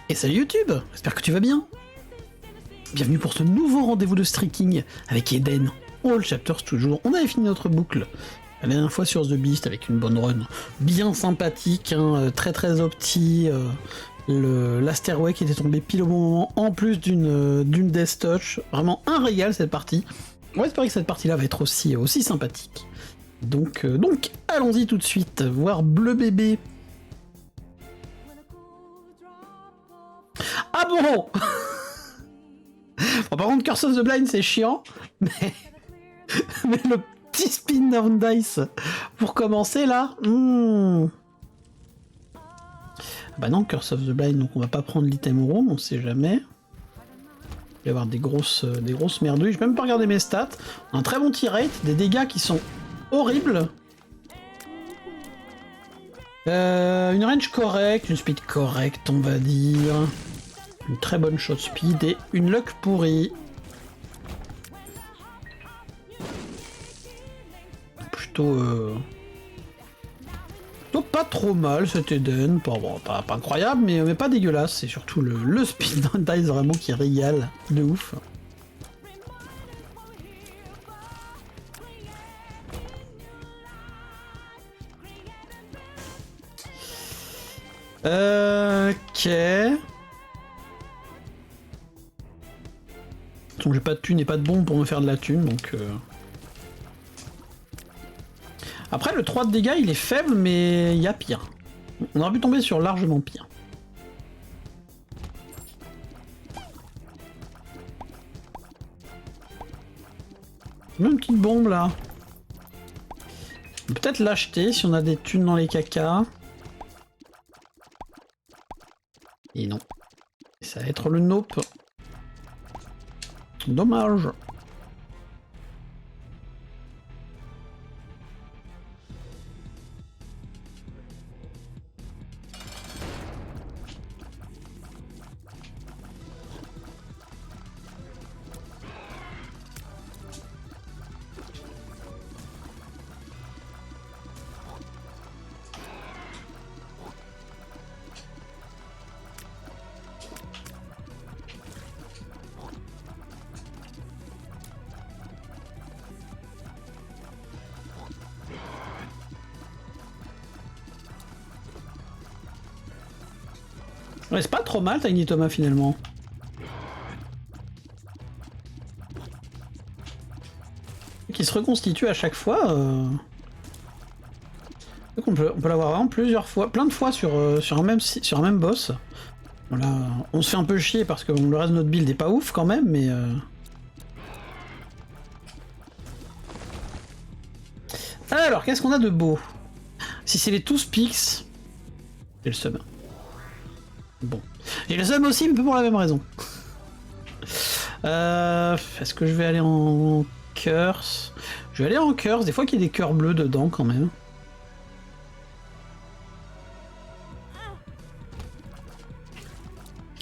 Et salut YouTube, j'espère que tu vas bien. Bienvenue pour ce nouveau rendez-vous de streaking avec Eden. All chapters toujours, on avait fini notre boucle la dernière fois sur The Beast avec une bonne run bien sympathique, hein, très opti, l'Asterway qui était tombé pile au bon moment, en plus d'une Death Touch, vraiment un régal cette partie. On va espérer que cette partie-là va être aussi sympathique. Donc allons-y tout de suite, voir Bleu Bébé. Ah bon. Bon, par contre, Curse of the Blind, c'est chiant, mais le petit spin down dice pour commencer là. Bah non, Curse of the Blind, donc on va pas prendre l'item room, on sait jamais. Il va y avoir des grosses merdouilles. Je vais même pas regarder mes stats. On a un très bon T-rate, des dégâts qui sont horribles. Une range correcte, une speed correcte, on va dire. Une très bonne shot speed et une luck pourrie. Plutôt pas trop mal cet Eden, pas incroyable mais pas dégueulasse, c'est surtout le speed dice vraiment qui régale de ouf. Ok. Donc j'ai pas de thune et pas de bombe pour me faire de la thune, donc... Après, le 3 de dégâts, il est faible, mais il y a pire. On aurait pu tomber sur largement pire. Même une petite bombe, là. Peut-être l'acheter, si on a des thunes dans les cacas. Et non. Ça va être le nope. Dommage. Ouais, c'est pas trop mal, Tiny Thomas, finalement. Qui se reconstitue à chaque fois. On peut l'avoir vraiment plusieurs fois, plein de fois sur un même boss. Voilà, on se fait un peu chier parce que le reste de notre build est pas ouf quand même, mais... Alors, qu'est-ce qu'on a de beau? Si c'est les tous pix, j'ai le seum. Bon. J'ai le seum aussi, mais peu pour la même raison. Est-ce que je vais aller en curse? Je vais aller en curse, des fois qu'il y a des cœurs bleus dedans quand même.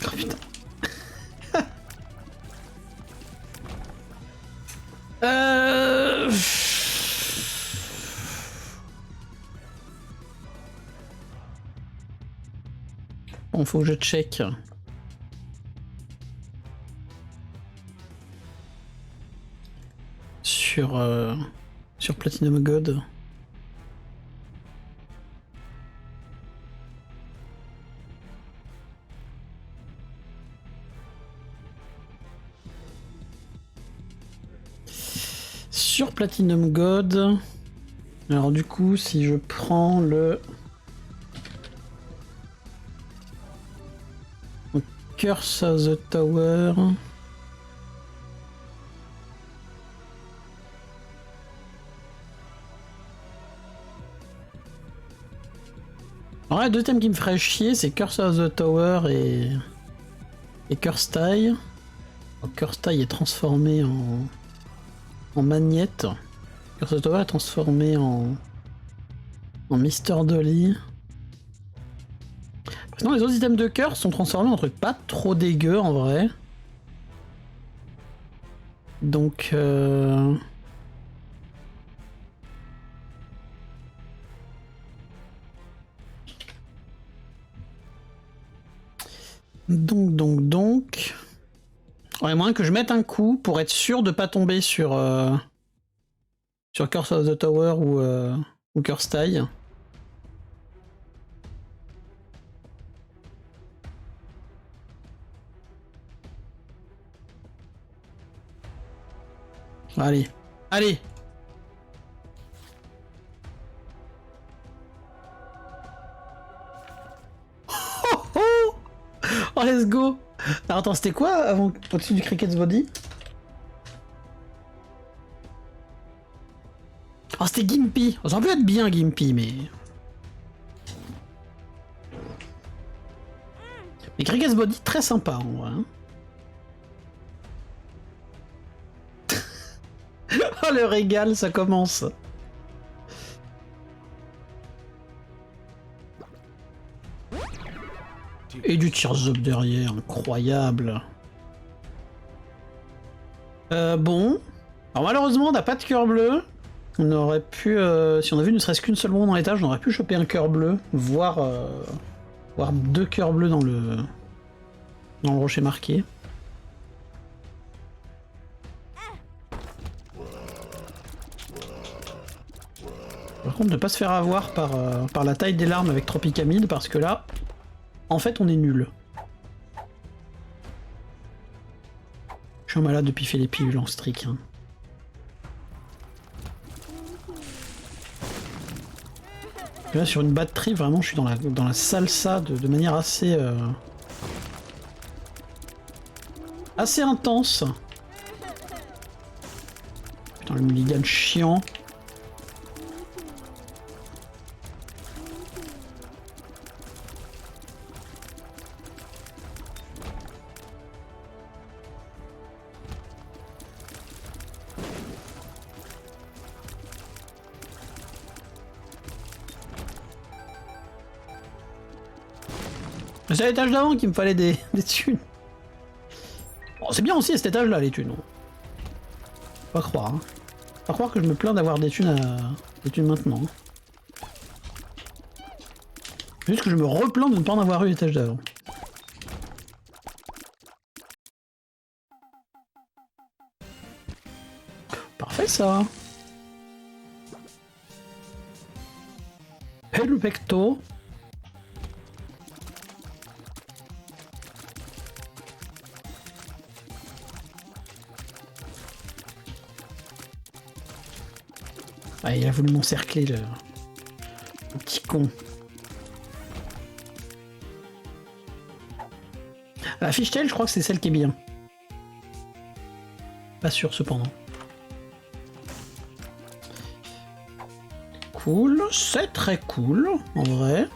Oh putain. Bon, faut que je check. Sur Platinum God. Sur Platinum God. Alors du coup, si je prends le... Curse of the Tower... Alors là, le deuxième qui me ferait chier, c'est Curse of the Tower et Curse Tie. Curse Tie est transformé en magnette. Curse of the Tower est transformé en Mister Dolly. Sinon, les autres items de Curse sont transformés en trucs pas trop dégueux en vrai. Donc... Donc... Il y a moyen que je mette un coup pour être sûr de pas tomber sur Curse of the Tower ou Curse Die. Allez, allez. Oh, let's go. Alors, attends, c'était quoi avant au-dessus du Cricket's Body? Oh, c'était Gimpy. Ça aurait pu être bien Gimpy, mais... Mais Cricket's Body, très sympa, en vrai. Hein. Oh, le régal, ça commence. Et du Tears Up derrière, incroyable. Bon. Alors malheureusement, on n'a pas de cœur bleu. On aurait pu, si on avait ne serait-ce qu'une seule bombe dans l'étage, on aurait pu choper un cœur bleu, voire 2 cœurs bleus dans le rocher marqué. Par contre, ne pas se faire avoir par la taille des larmes avec Tropicamide, parce que là, en fait, on est nul. Je suis un malade de piffer les pilules en streak. Hein. Et là, sur une batterie, vraiment, je suis dans la salsa de manière assez... assez intense. Putain, le mulligan chiant. C'est à l'étage d'avant qu'il me fallait des thunes. Bon, c'est bien aussi à cet étage-là, les thunes. Pas croire. Hein. Pas croire que je me plains d'avoir des thunes maintenant. Juste que je me replains de ne pas en avoir eu l'étage d'avant. Parfait ça. Et le pecto. Ah, il a voulu m'encercler, le petit con. La fishtail, je crois que c'est celle qui est bien. Pas sûr, cependant. Cool, c'est très cool, en vrai.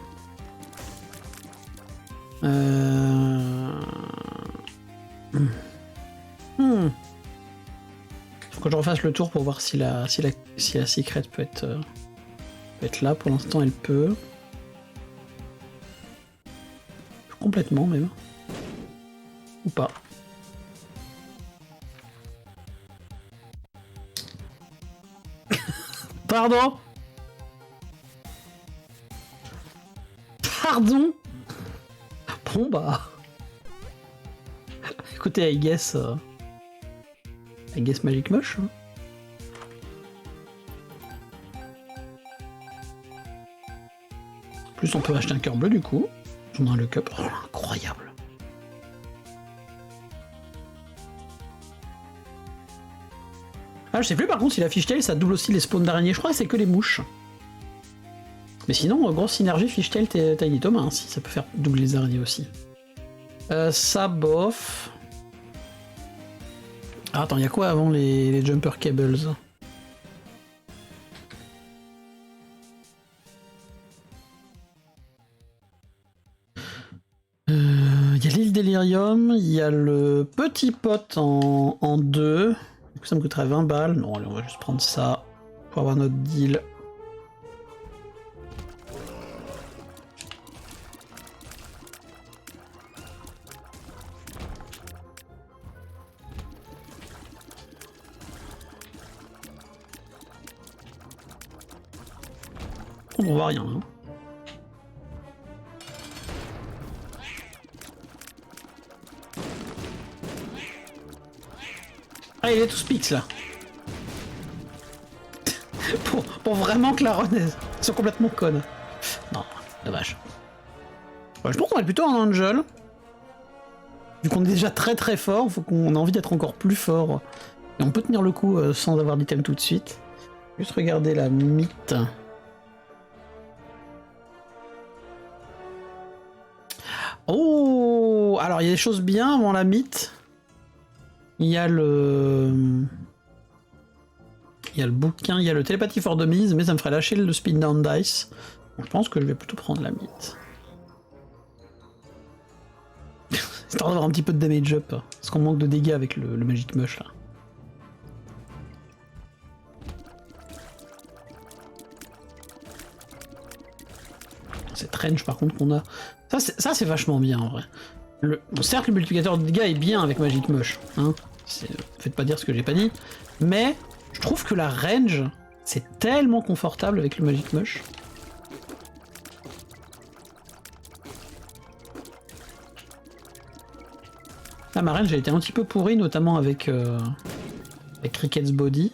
Faut que je refasse le tour pour voir si la secret peut être là. Pour l'instant, elle peut. Complètement, même. Ou pas. Pardon? Pardon? Bon, bah... Écoutez, I guess Magic Mush. Hein. En plus, on peut acheter un cœur bleu du coup. On a le cup. Oh, incroyable. Ah, je sais plus par contre si la fishtail ça double aussi les spawns d'araignées. Je crois que c'est que les mouches. Mais sinon, grosse synergie fishtail Tiny Thomas, hein, si ça peut faire doubler les araignées aussi. Ça bof. Ah, attends, il y a quoi avant les jumper cables? Il y a l'île Delirium, il y a le petit pot en 2. Du coup, ça me coûterait 20 balles. Non, allez, on va juste prendre ça pour avoir notre deal. On voit rien. Hein. Ah, il est tout spix là. pour vraiment que la run soit complètement conne. Non, dommage. Ouais, je pense qu'on va être plutôt en Angel. Vu qu'on est déjà très très fort, faut qu'on a envie d'être encore plus fort. Et on peut tenir le coup sans avoir d'item tout de suite. Juste regarder la mythe. Oh, alors il y a des choses bien avant la mythe. Il y a le bouquin, il y a le Telepathy for Dummies, mais ça me ferait lâcher le Spin Down Dice. Donc, je pense que je vais plutôt prendre la mythe. Histoire d'avoir un petit peu de damage up. Parce qu'on manque de dégâts avec le Magic Mush là. Cette range par contre qu'on a. Ça c'est vachement bien en vrai. Bon, certes le multiplicateur de dégâts est bien avec Magic Mush. Hein, faites pas dire ce que j'ai pas dit. Mais je trouve que la range, c'est tellement confortable avec le Magic Mush. Là, ma range a été un petit peu pourrie, notamment avec Cricket's Body.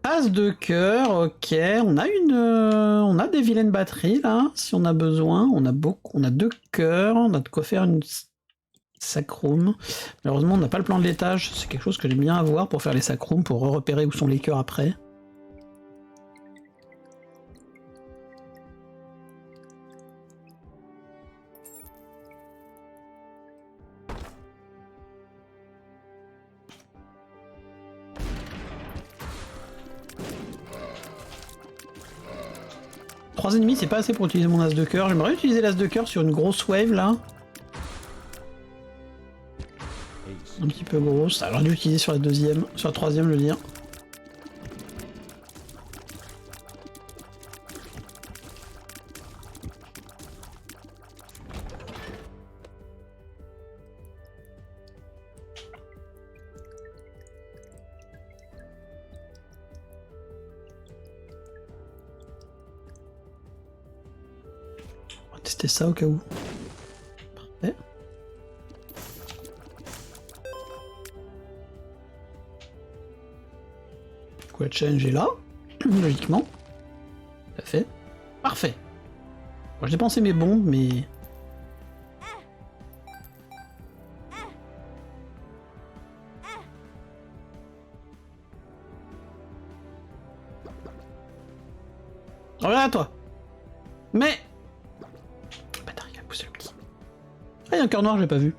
As de cœur, ok. On a des vilaines batteries là, si on a besoin. On a 2 cœurs, on a de quoi faire une sacrum. Malheureusement, on n'a pas le plan de l'étage. C'est quelque chose que j'aime bien avoir pour faire les sacrums, pour repérer où sont les cœurs après. Trois ennemis, c'est pas assez pour utiliser mon as de cœur. J'aimerais utiliser l'as de cœur sur une grosse wave là. Un petit peu grosse. Alors, j'aurais dû l'utiliser sur la deuxième, sur la troisième, je veux dire. On va tester ça au cas où. Parfait. Quoi, change est là, logiquement. Tout à fait. Parfait. Bon, j'ai dépensé mes bombes, mais... Regarde à toi. Mais... Bâtard, il a poussé le petit. Ah, il y a un cœur noir, je l'ai pas vu.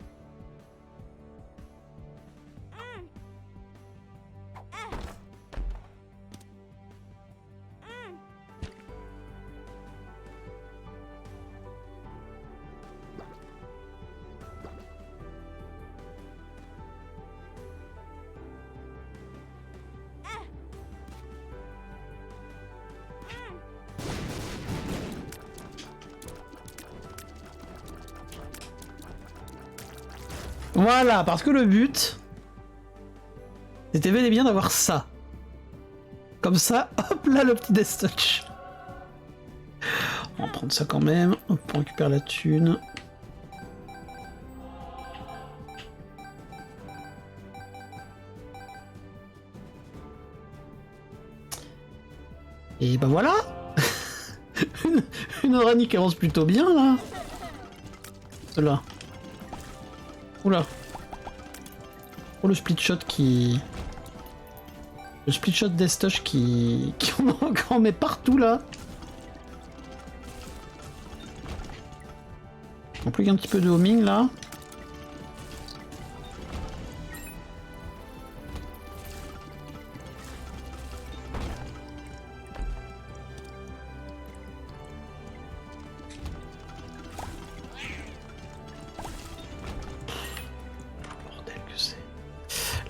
Voilà, parce que le but, c'était bel et bien d'avoir ça. Comme ça, hop là, le petit Death Touch. On va prendre ça quand même. Hop, on récupère la thune. Et ben voilà. une Orani qui avance plutôt bien, là. Là. Oula. Oh, le split shot qui... Le split shot Destoche qui en met partout, là. En plus qu'un petit peu de homing, là.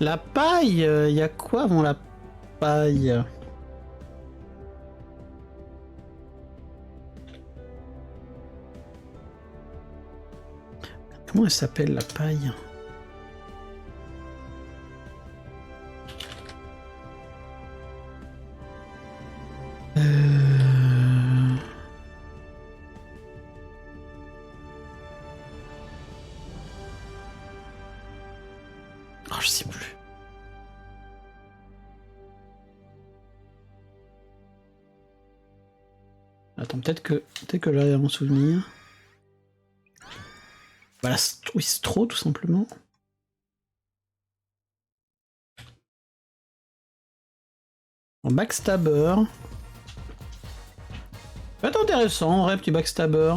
La paille, y a quoi avant la paille? Comment elle s'appelle la paille? Oh, je sais plus. Attends, peut-être que j'arrive à m'en souvenir. Voilà, oui, Stro, tout simplement. En backstabber. Ça va être intéressant, en vrai, petit backstabber.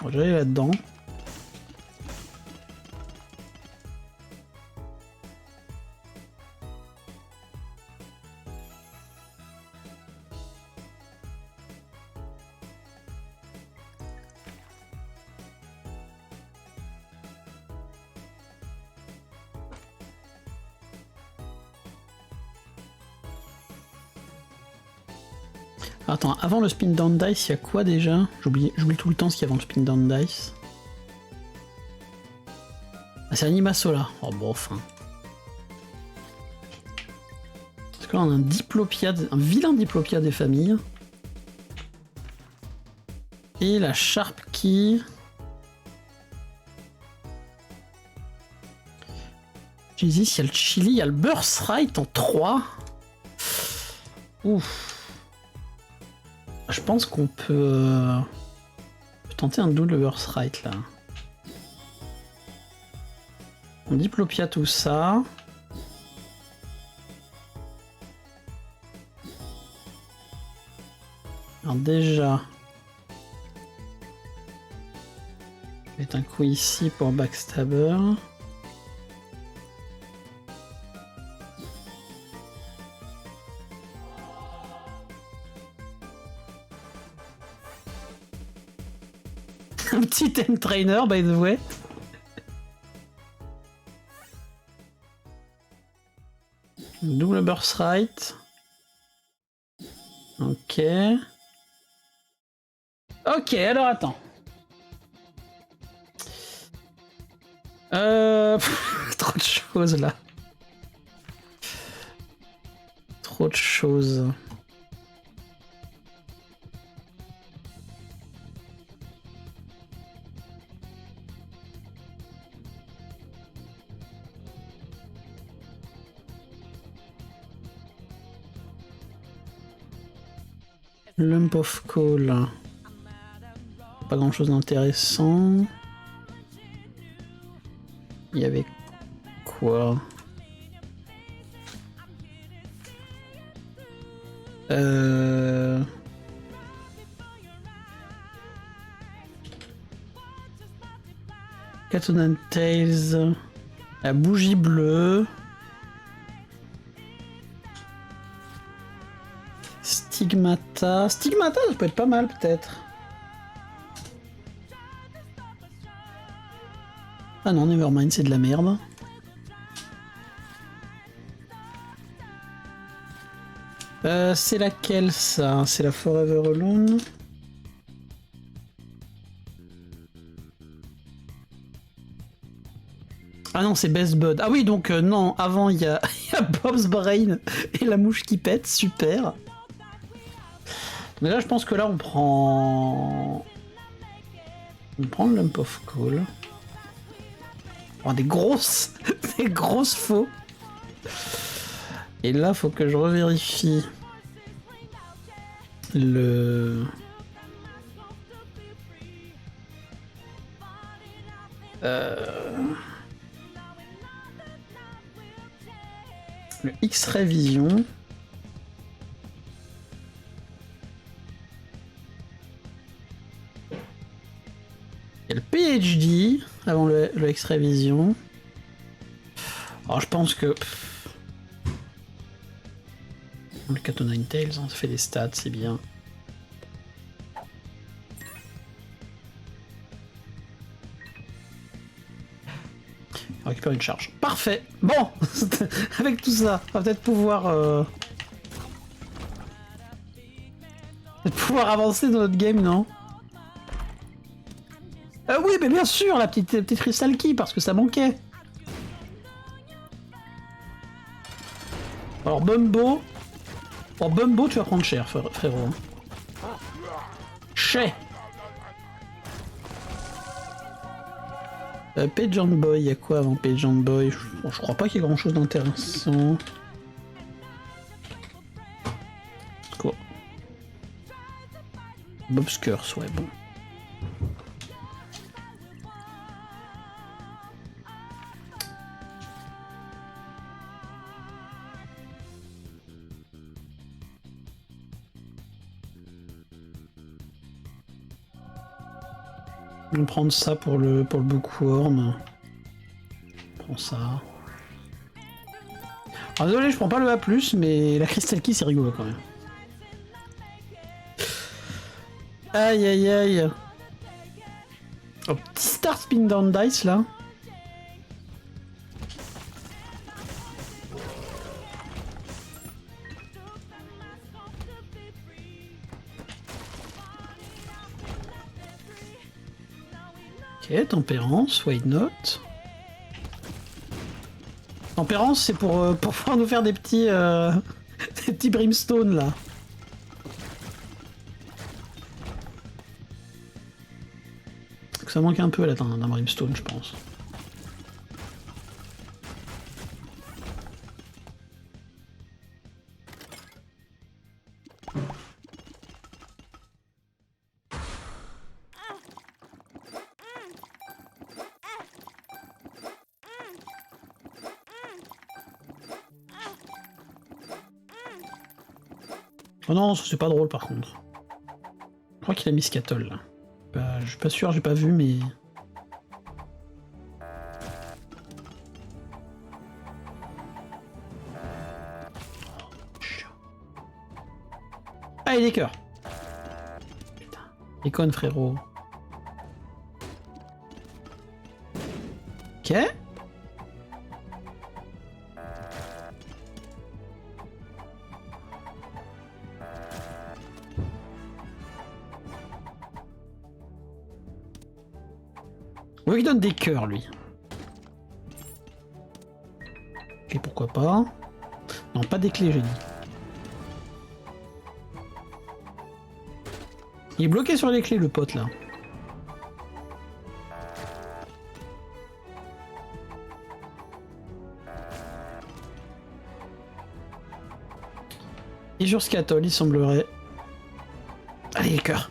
On va aller là-dedans. Attends, avant le spin down dice, il y a quoi déjà? J'oublie tout le temps ce qu'il y a avant le spin down dice. Ah, c'est Animasola. Oh bon, enfin. Parce que là, on a un diplopia, un vilain diplopia des familles. Et la Sharp Key. Jésus, il y a le Chili, il y a le Birthright en 3. Ouf. Je pense qu'on peut tenter un double Birthright là. On diplopia tout ça. Alors déjà, je vais mettre un coup ici pour backstabber. Un petit M trainer, by the way. Double Birthright. Ok. Ok, alors attends. Trop de choses là. Trop de choses. Lump of coal. Pas grand chose d'intéressant. Il y avait quoi? Cat and Tails. La bougie bleue. Stigmata. Stigmata, ça peut être pas mal peut-être. Ah non, Nevermind, c'est de la merde. C'est laquelle ça? C'est la Forever Alone. Ah non, c'est Best Bud. Ah oui, donc non, avant il y a Bob's Brain et la mouche qui pète, super. Mais là, je pense que là, on prend le Lump of Coal. On prend des grosses faux. Et là, faut que je revérifie le X-Ray Vision. Il y a le PhD avant le X-Ray Vision. Alors je pense que le Cat o' Nine Tails, ça fait des stats, c'est bien. On récupère une charge. Parfait. Bon, avec tout ça, on va peut-être pouvoir De pouvoir avancer dans notre game, non? Oui, mais bien sûr, la petite Crystal Key, parce que ça manquait. Alors, Bumbo... Pour Bumbo, tu vas prendre cher, frérot. Cher. Page Boy, y'a quoi avant Page Boy? Bon, je crois pas qu'il y ait grand chose d'intéressant. Quoi? Bob's Curse, ouais, bon. On va prendre ça pour le bookworm. On prend ça. Alors, désolé, je prends pas le A+, mais la Crystal Key c'est rigolo quand même. Aïe aïe aïe. Oh, petit start spin down dice là. Ok, tempérance, why not? Tempérance, c'est pour pouvoir nous faire des petits, des petits brimstone là. Ça manque un peu là d'un brimstone, je pense. Oh non, c'est pas drôle par contre. Je crois qu'il a mis Scatol là. Je suis pas sûr, j'ai pas vu, mais... Ah, il est cœur. Putain, déconne frérot. Ok. Oui, il donne des cœurs, lui. Et pourquoi pas? Non, pas des clés, j'ai dit. Il est bloqué sur les clés, le pote, là. Et sur Scatol, il semblerait... Allez, les cœurs.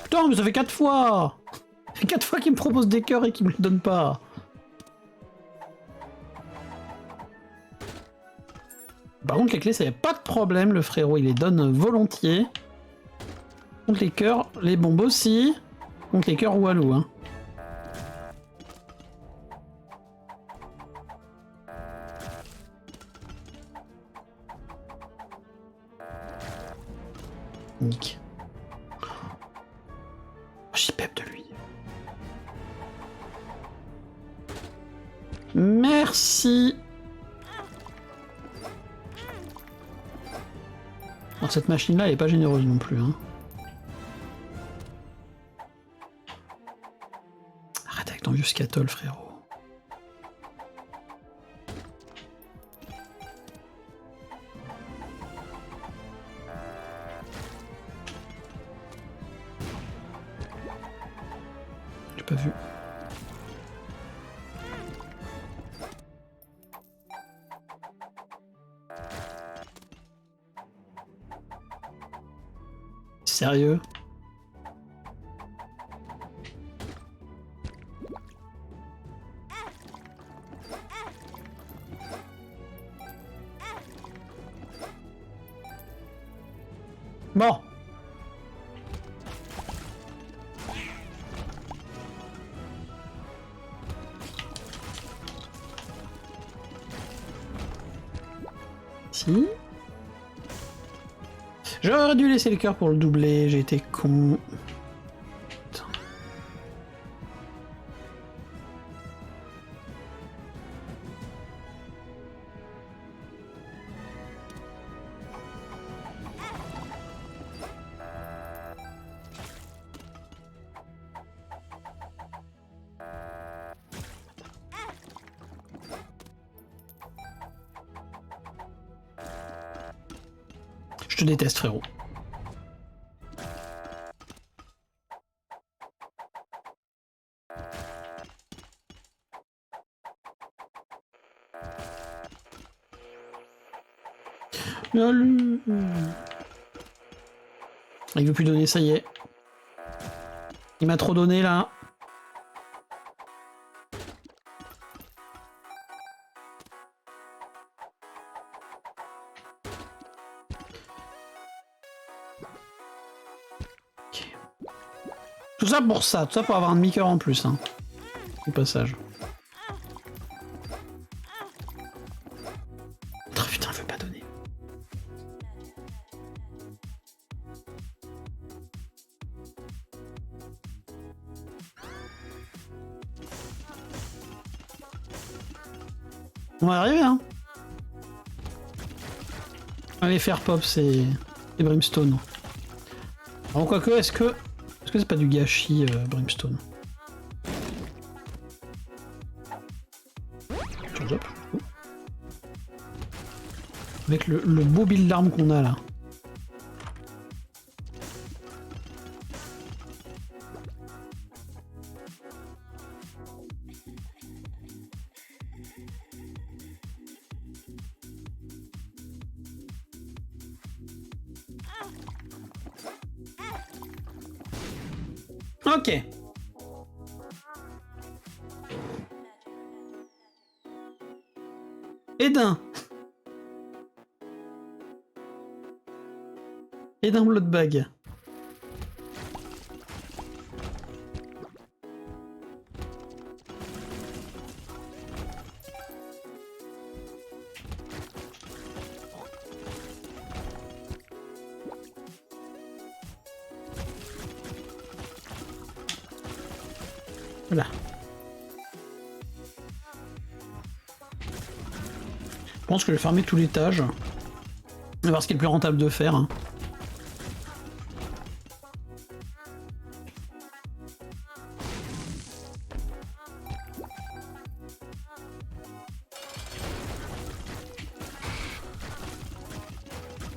Putain, mais ça fait 4 fois! Ça fait 4 fois qu'il me propose des cœurs et qu'il me les donne pas. Par contre, les clés, ça y a pas de problème, le frérot, il les donne volontiers. Contre les cœurs, les bombes aussi. Contre les cœurs Walou, hein. Nick. J'y pep de lui. Merci. Alors, cette machine-là, elle est pas généreuse non plus, hein. Arrête avec ton vieux Scatol, frérot. J'ai pas vu. Sérieux? Bon. Si. J'aurais dû laisser le cœur pour le doubler, j'ai été con. Putain. te déteste, frérot. Il veut plus donner, ça y est. Il m'a trop donné là. Okay. Tout ça pour ça, tout ça pour avoir un demi-cœur en plus. Hein. Au passage. Oh putain, il veut pas donner. On va arriver, hein. Allez faire pop, c'est Brimstone. Alors quoique, est-ce que c'est pas du gâchis, Brimstone? Charge up. Avec le beau build d'armes qu'on a là. Ok. Et d'un Bloodbag. Voilà. Je pense que je vais fermer tout l'étage. On va voir ce qui est le plus rentable de faire. Hein.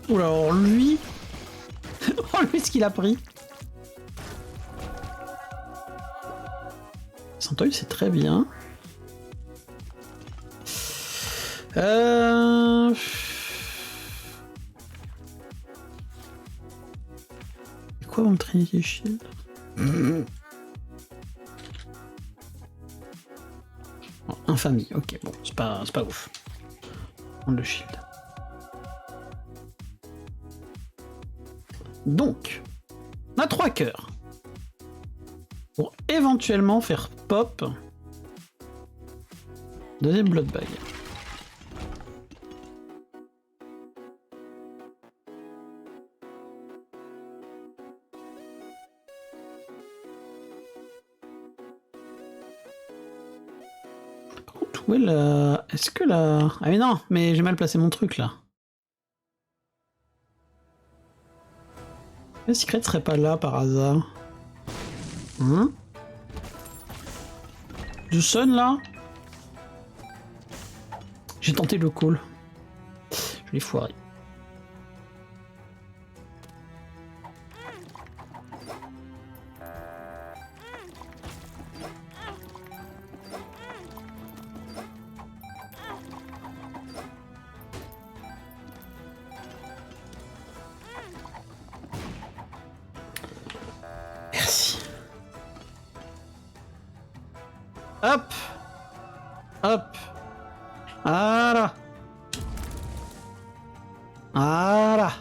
Oula, alors lui... oh lui, ce qu'il a pris. Saint-Oeil, c'est très bien. C'est quoi mon Trinity Shield? Oh, infamie, ok, bon, c'est pas ouf. Prendre le shield. Donc, on a 3 cœurs. Pour éventuellement faire pop. Deuxième Bloodbag. Par contre, où est la... Est-ce que la... Ah mais non, mais j'ai mal placé mon truc là. Le secret serait pas là par hasard. Hein? Du sun là? J'ai tenté le call. Je l'ai foiré. Hop! Hop! Voilà! Voilà!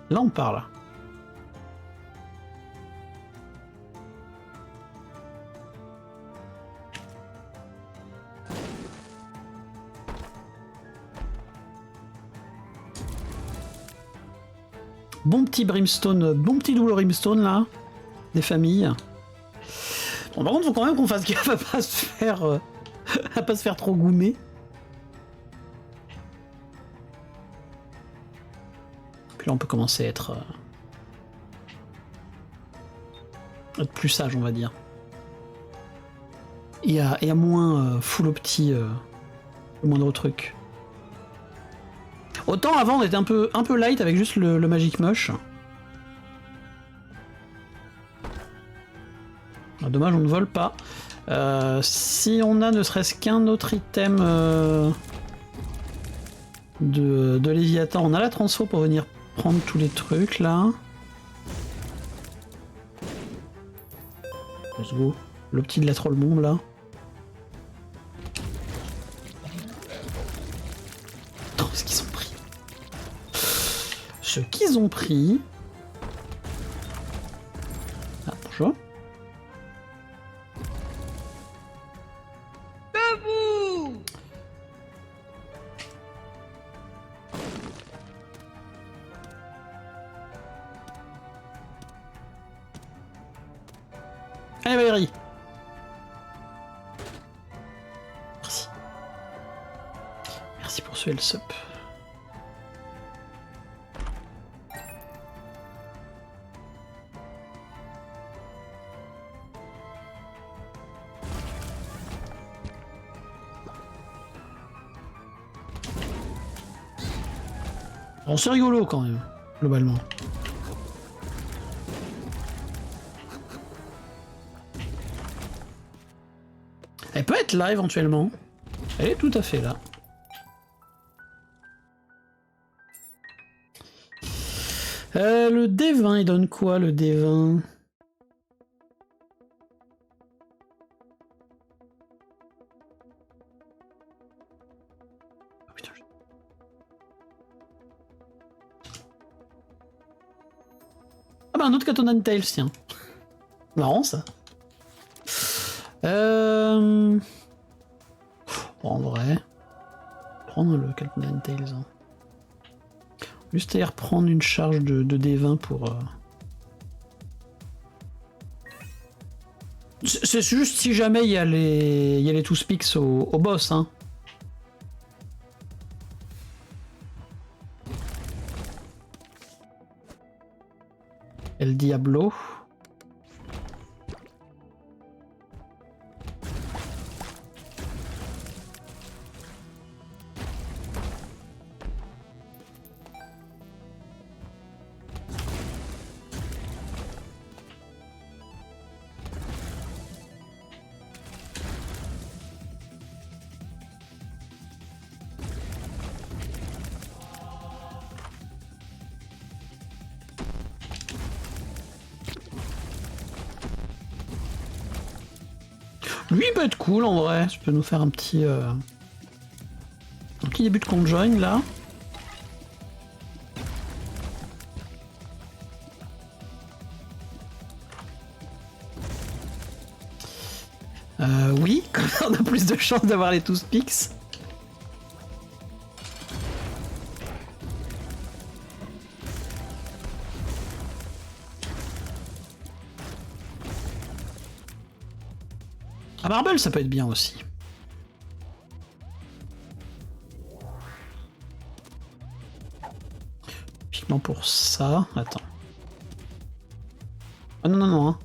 Là on parle. Bon petit Brimstone, bon petit double Brimstone là, des familles. Bon, par contre, faut quand même qu'on fasse gaffe à pas se faire, à pas se faire trop goumer. Puis là, on peut commencer à être plus sage, on va dire. Et à moins full opti le moindre truc. Autant avant on était un peu light avec juste le Magic Mush. Ah, dommage on ne vole pas. Si on a ne serait-ce qu'un autre item de Léviathan, on a la transfo pour venir prendre tous les trucs là. Let's go. Le petit de la troll bombe là. Attends, ce qu'ils ont pris. Ce qu'ils ont pris. Ah, bonjour. Debout! Allez Valérie. Merci. Merci pour ce health up. Bon, c'est rigolo quand même, globalement. Elle peut être là éventuellement. Elle est tout à fait là. Le D20, il donne quoi le D20? Oh, putain, ah bah un autre Katonan Tales, tiens. Marrant ça. En vrai, prendre le Katonan Tales. Hein. Juste aller reprendre une charge de D20 pour... C'est juste si jamais il y a les two speaks au boss. Hein. El Diablo. Lui il peut être cool en vrai, je peux nous faire un petit début de conjoin là. Oui, on a plus de chances d'avoir les two speaks. Ah, Marble, ça peut être bien aussi. Typiquement pour ça. Attends. Ah non, non, non. Hein.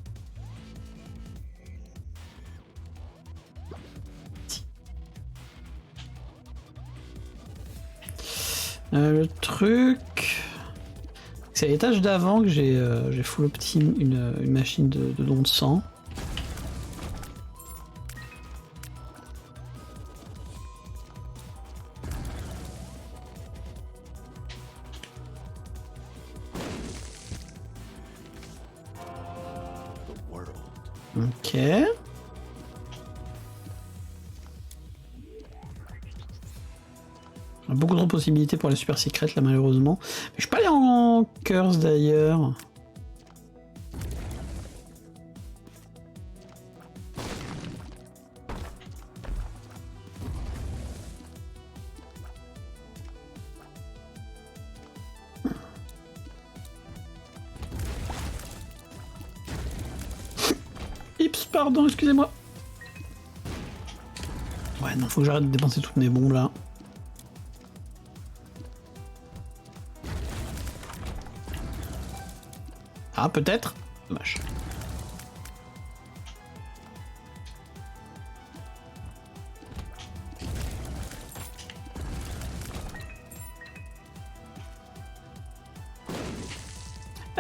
Le truc... C'est à l'étage d'avant que j'ai full optim une machine de don de sang. Ok. Beaucoup de possibilités pour les super secrètes là malheureusement. Mais je suis pas allé en curse d'ailleurs. Ips, pardon, excusez-moi. Ouais, non, faut que j'arrête de dépenser toutes mes bombes là. Ah, peut-être. Dommage.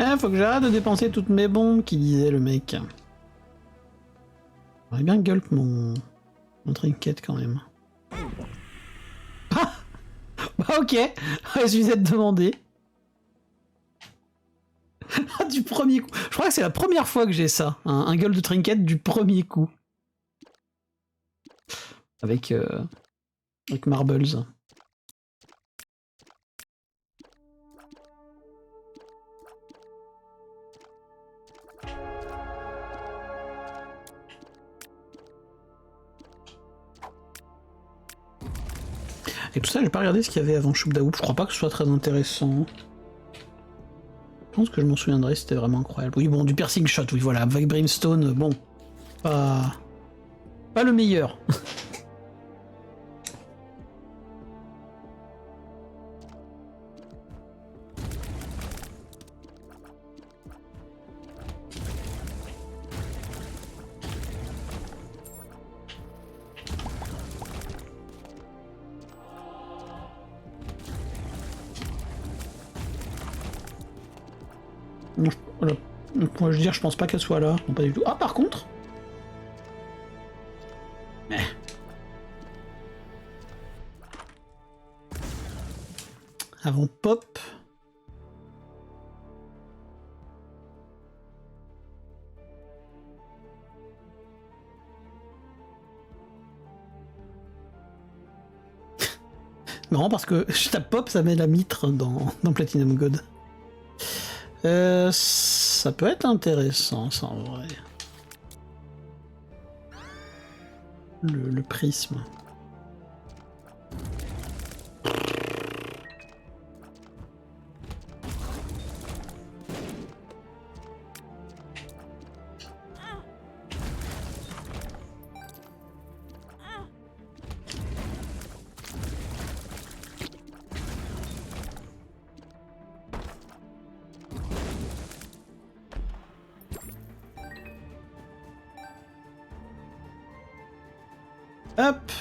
Eh, faut que j'arrête de dépenser toutes mes bombes, qui disait le mec. J'aurais bien gulp mon trinket quand même. Ah bah ok, il suffisait de demander. Du premier coup. Je crois que c'est la première fois que j'ai ça, un gueule de trinket du premier coup. Avec Marbles. Et tout ça, j'ai pas regardé ce qu'il y avait avant Choub Daoub. Je crois pas que ce soit très intéressant. Je pense que je m'en souviendrai, c'était vraiment incroyable. Oui, bon, du piercing shot, oui, voilà. Avec Brimstone, bon. Pas le meilleur. Non, voilà. Moi, je veux dire, je pense pas qu'elle soit là. Non, pas du tout. Ah, par contre. Avant pop. Marrant parce que je tape pop, ça met la mitre dans Platinum God. Ça peut être intéressant, ça, en vrai. Le prisme. Hop.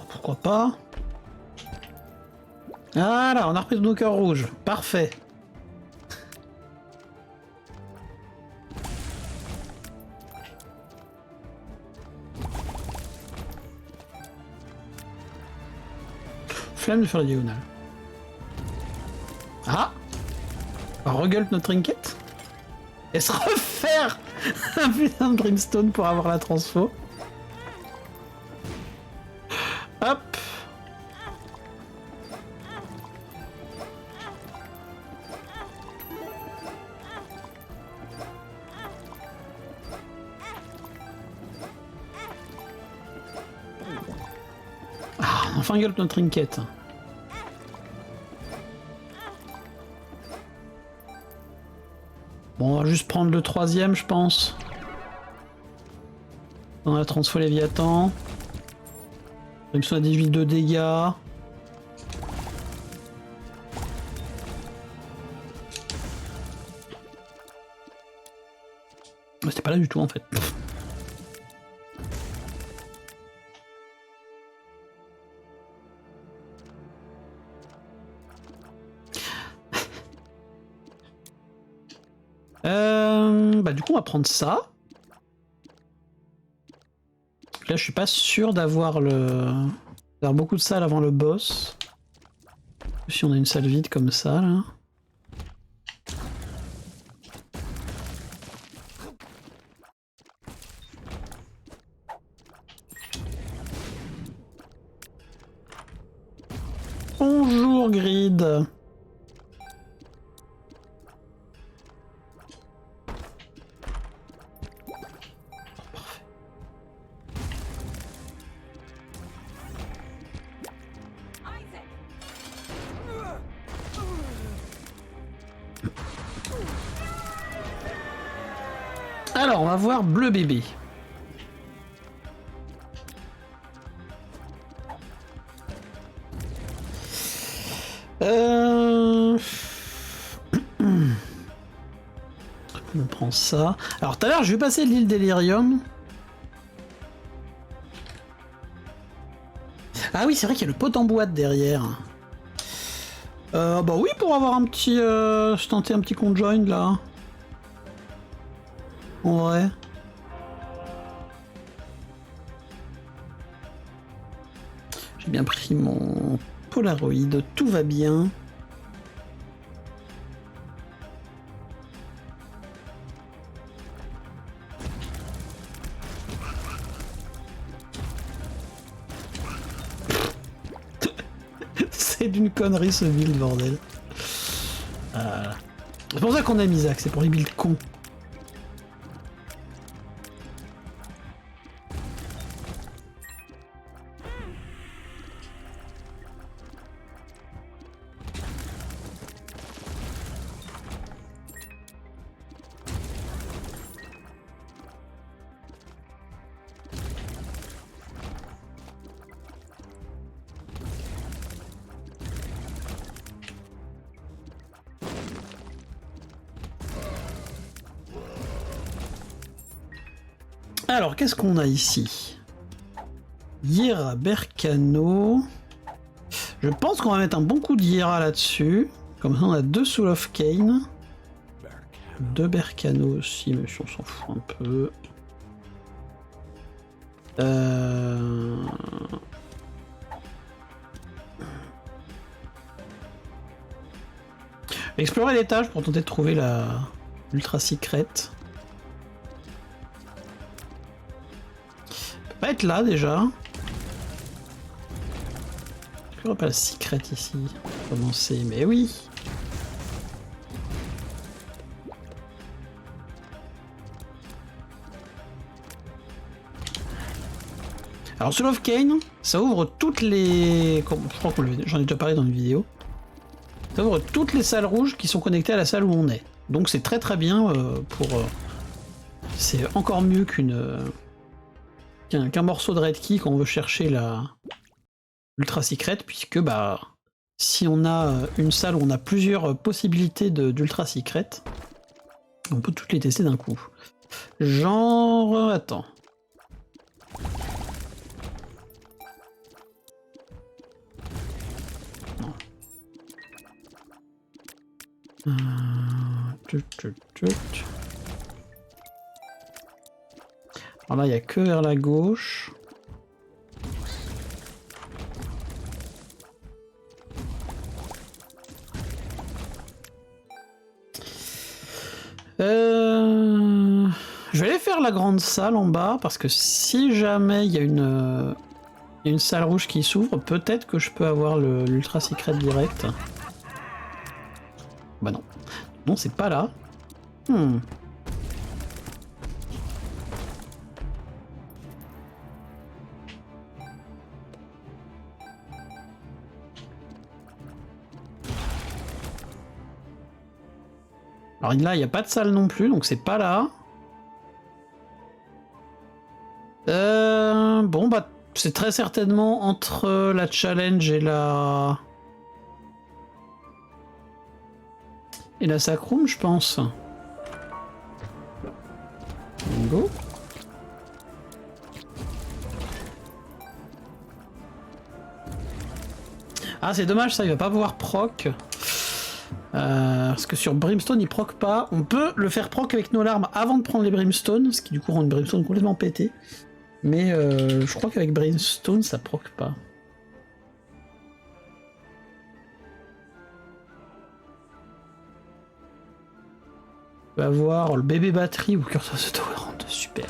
Pourquoi pas? Ah là, on a repris nos cœurs rouges. Parfait. Flamme de faire la diagonale. Ah! On regueule notre trinket? Et se refaire un putain de brimstone pour avoir la transfo. Hop! Ah, enfin gueule notre trinket. Bon, on va juste prendre le troisième, je pense. On a transfo Léviathan. Brimstone à 18 de dégâts. C'était pas là du tout en fait. Bah du coup on va prendre ça. Là je suis pas sûr d'avoir beaucoup de salles avant le boss. Si on a une salle vide comme ça là. Bonjour Grid. Alors, on va voir Bleu Bébé. On prend ça. Alors tout à l'heure, je vais passer de l'île Delirium. Ah oui, c'est vrai qu'il y a le pot en boîte derrière. Bah oui, pour avoir un petit... se tenter un petit conjoin, là. En vrai. J'ai bien pris mon Polaroid, tout va bien. C'est d'une connerie ce build, bordel. C'est pour ça qu'on aime Isaac, c'est pour les builds cons. Alors, qu'est-ce qu'on a ici? Hiera, Berkano. Je pense qu'on va mettre un bon coup de Hiera là-dessus. Comme ça, on a 2 Soul of Cain. 2 Berkano aussi, mais on s'en fout un peu. Explorer l'étage pour tenter de trouver la ultra secrète. Peut pas être là déjà. Est-ce qu'il n'y aurait pas la secrète ici? Commencer, mais oui. Alors Soul of Cain, ça ouvre toutes les... Je crois que j'en ai déjà parlé dans une vidéo. Ça ouvre toutes les salles rouges qui sont connectées à la salle où on est. Donc c'est très très bien pour... c'est encore mieux qu'un morceau de Red Key quand on veut chercher la ultra secrète, puisque bah si on a une salle où on a plusieurs possibilités d'ultra secrète, on peut toutes les tester d'un coup. Genre... attends. Alors là, il n'y a que vers la gauche. Je vais aller faire la grande salle en bas, parce que si jamais il y a une salle rouge qui s'ouvre, peut-être que je peux avoir l'ultra secret direct. Bah non. Non, c'est pas là. Alors là, il n'y a pas de salle non plus, donc c'est pas là. Bon, bah, c'est très certainement entre la challenge et la... sacrum, je pense. Go. Ah, c'est dommage, ça, il va pas pouvoir proc. Parce que sur Brimstone, il proc pas. On peut le faire proc avec nos larmes avant de prendre les Brimstone, ce qui du coup rend une Brimstone complètement pétée. Mais je crois qu'avec Brimstone, ça proc pas. On va voir le bébé batterie ou Curse Tolerant, super.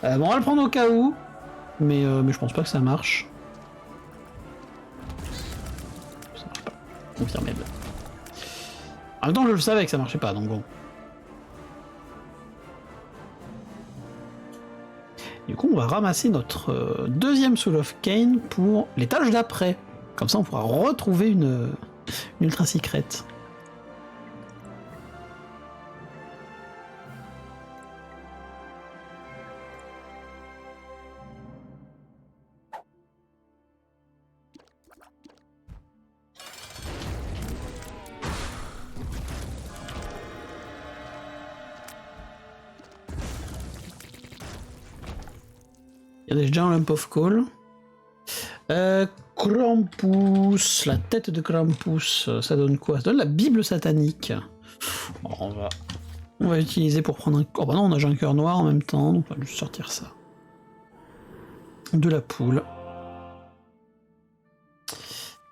Bon, on va le prendre au cas où, mais je pense pas que ça marche. Ça marche pas. Confirmé. En même temps, je le savais que ça marchait pas, donc bon. Du coup, on va ramasser notre deuxième Soul of Cain pour l'étage d'après. Comme ça, on pourra retrouver une ultra secrète. J'ai déjà un Lamp of Coal. Krampus, la tête de Krampus, ça donne quoi? Ça donne la Bible satanique. Bon, on va utiliser pour prendre un... Oh bah non, on a un cœur noir en même temps, donc on va juste sortir ça. De la poule.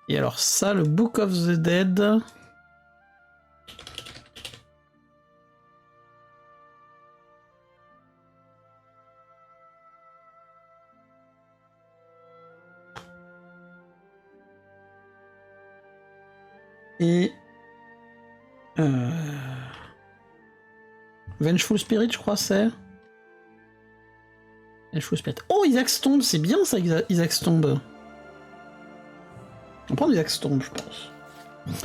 Et alors ça, le Book of the Dead... Et... Vengeful Spirit, je crois, c'est... Vengeful Spirit. Oh, Isaac's Tomb, c'est bien ça, Isaac's Tomb. On prend Isaac's Tomb, je pense.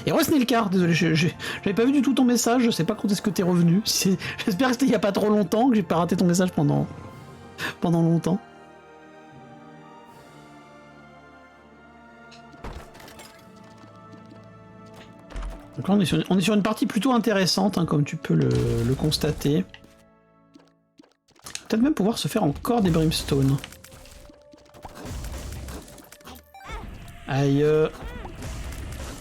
Et ouais, Snilcar, désolé, j'avais pas vu du tout ton message, je sais pas quand est-ce que t'es revenu. J'espère que c'était il y a pas trop longtemps, que j'ai pas raté ton message pendant longtemps. Donc là, on est sur une partie plutôt intéressante, hein, comme tu peux le constater. Peut-être même pouvoir se faire encore des brimstones. Aïe.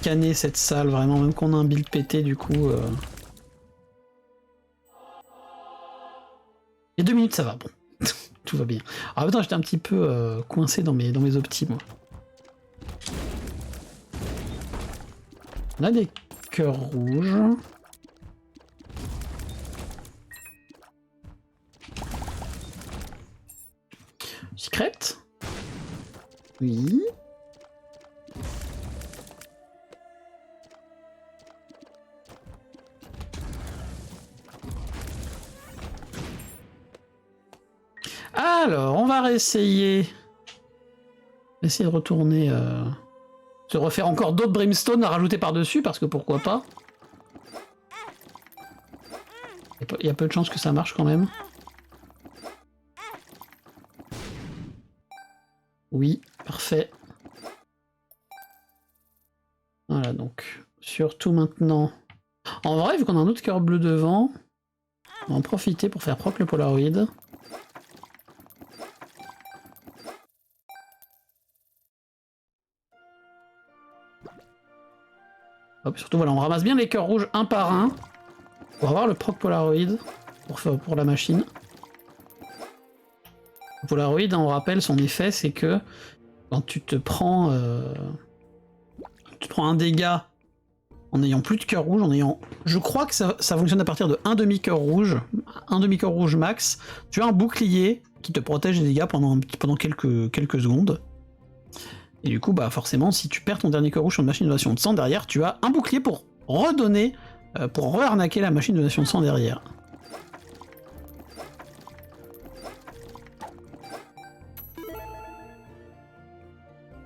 Canner cette salle, vraiment, même qu'on a un build pété, du coup... Il y a 2 minutes, ça va, bon. Tout va bien. Alors, attends, j'étais un petit peu coincé dans mes optis, moi. On a des cœurs rouges. Secret? Oui. Alors, on va réessayer. Essayer de retourner... Se refaire encore d'autres brimstone à rajouter par-dessus, parce que pourquoi pas. Il y a peu de chances que ça marche quand même. Oui, parfait. Voilà, donc, surtout maintenant... En vrai, vu qu'on a un autre cœur bleu devant, on va en profiter pour faire proc le Polaroid. Hop, surtout, voilà, on ramasse bien les cœurs rouges un par un pour avoir le proc Polaroid pour la machine. Le Polaroid, on rappelle, son effet, c'est que quand tu te prends un dégât en n'ayant plus de cœur rouge, en ayant... Je crois que ça fonctionne à partir de un demi-cœur rouge max. Tu as un bouclier qui te protège des dégâts pendant quelques secondes. Et du coup, bah forcément, si tu perds ton dernier cœur rouge sur une machine de donation de sang, derrière, tu as un bouclier pour redonner, pour re-arnaquer la machine de donation de sang derrière.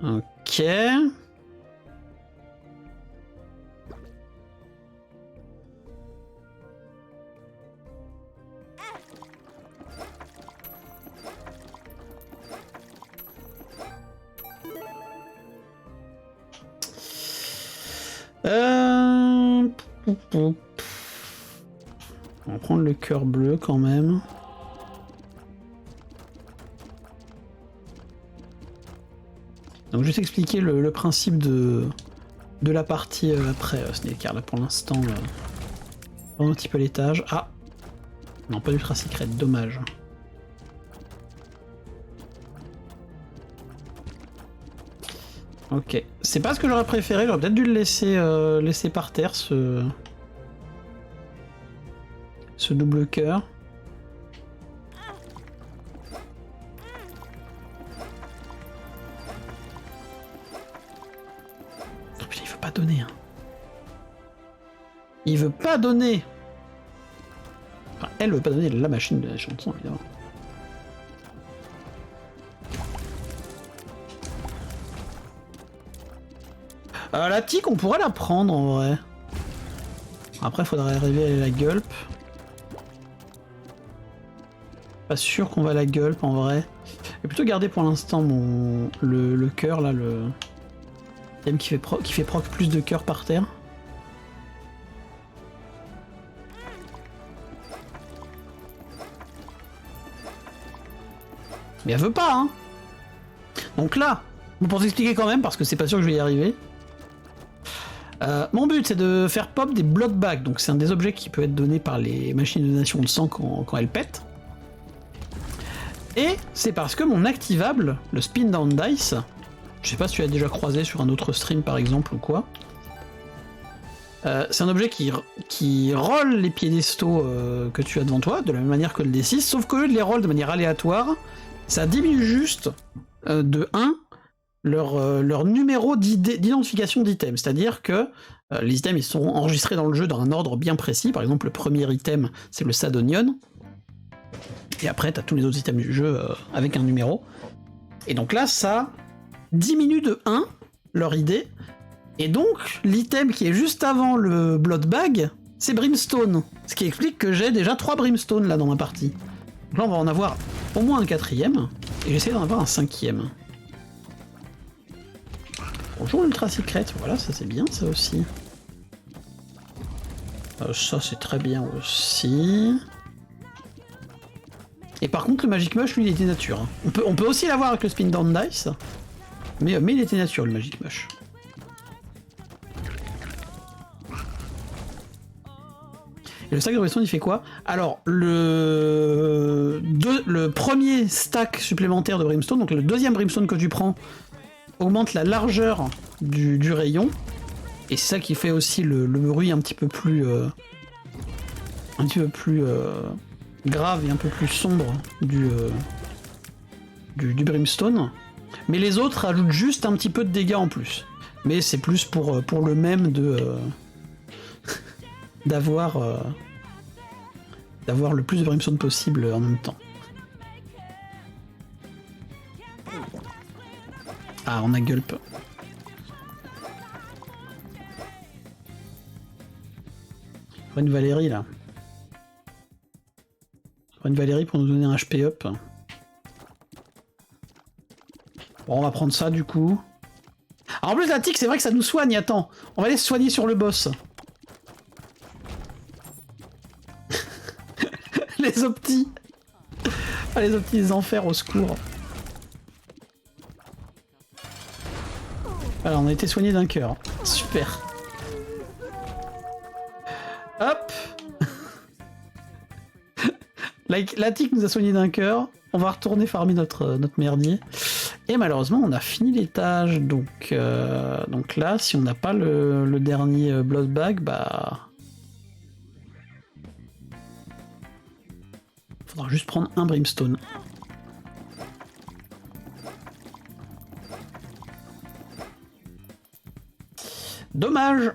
Ok. On va prendre le cœur bleu quand même. Donc je vais t'expliquer le principe de la partie après Snake, là pour l'instant on un petit peu l'étage. Ah non, pas d'ultra secret, dommage. Ok, c'est pas ce que j'aurais préféré, j'aurais peut-être dû le laisser par terre ce double cœur. Oh putain, il veut pas donner. Hein. Il veut pas donner. Enfin, elle veut pas donner la machine de la chanson, évidemment. La tique, on pourrait la prendre en vrai. Après, faudrait arriver à la gulp. Pas sûr qu'on va la gulp en vrai. Je vais plutôt garder pour l'instant le cœur là, le thème qui fait proc plus de cœur par terre. Mais elle veut pas, hein. Donc là, pour t'expliquer quand même, parce que c'est pas sûr que je vais y arriver, mon but c'est de faire pop des blood bags, donc c'est un des objets qui peut être donné par les machines de donation de sang quand elles pètent. Et c'est parce que mon activable, le spin down dice, je sais pas si tu l'as déjà croisé sur un autre stream par exemple ou quoi, c'est un objet qui roll les piédestaux que tu as devant toi, de la même manière que le D6, sauf qu'au lieu de les roll de manière aléatoire, ça diminue juste de 1 leur numéro d'identification d'item. C'est-à-dire que les items ils sont enregistrés dans le jeu dans un ordre bien précis. Par exemple, le premier item, c'est le Sadonion. Et après, t'as tous les autres items du jeu avec un numéro. Et donc là, ça diminue de 1 leur idée. Et donc, l'item qui est juste avant le Blood Bag, c'est Brimstone. Ce qui explique que j'ai déjà 3 Brimstone là dans ma partie. Donc là, on va en avoir au moins un 4ème. Et j'essaie d'en avoir un 5ème. Bonjour Ultra Secret, voilà, ça c'est bien ça aussi. Ça c'est très bien aussi. Et par contre le Magic Mush, lui, il était nature. On peut aussi l'avoir avec le Spin Down Dice, mais il était nature le Magic Mush. Et le stack de Brimstone il fait quoi? Alors le premier stack supplémentaire de Brimstone, donc le deuxième Brimstone que tu prends, augmente la largeur du rayon, et c'est ça qui fait aussi le bruit un petit peu plus grave et un peu plus sombre du Brimstone. Mais les autres rajoutent juste un petit peu de dégâts en plus. Mais c'est plus pour le même d'avoir le plus de Brimstone possible en même temps. Ah, on a Gulp. Une Valérie là. Une Valérie pour nous donner un HP up. Bon, on va prendre ça du coup. Alors, en plus la tic, c'est vrai que ça nous soigne, attends. On va aller se soigner sur le boss. Les optis. Ah, les optis des enfers, au secours. Alors, on a été soigné d'un cœur. Super. Hop. La tic nous a soigné d'un cœur. On va retourner farmer notre merdier. Et malheureusement, on a fini l'étage. Donc là, si on n'a pas le dernier Blood Bag, bah... faudra juste prendre un Brimstone. Dommage.